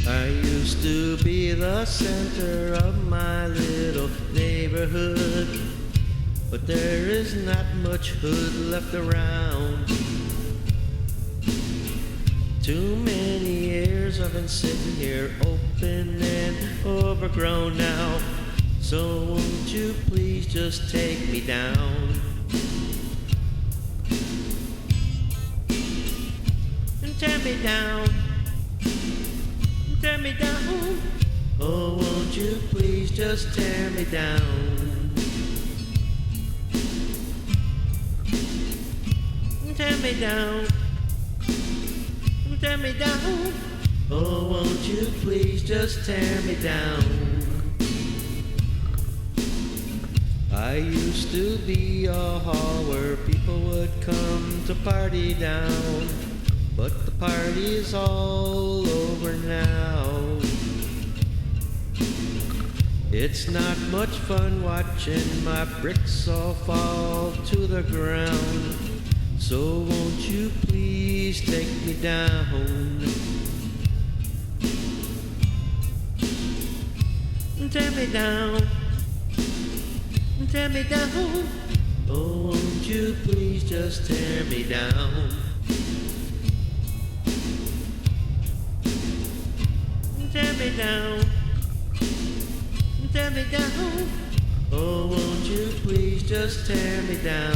I used to be the center of my little neighborhood, but there is not much hood left around. Too many years I've been sitting here open and overgrown now. So won't you please just take me down? And tear me down. Tear me down. Oh, won't you please just tear me down? Tear me down. Tear me down. Oh, won't you please just tear me down? I used to be a hall where people would come to party down, but the party's all over now. It's not much fun watching my bricks all fall to the ground. So won't you please take me down? Tear me down. Tear me down. Oh, won't you please just tear me down? Tear me down. Tear me down. Oh, won't you please just tear me down?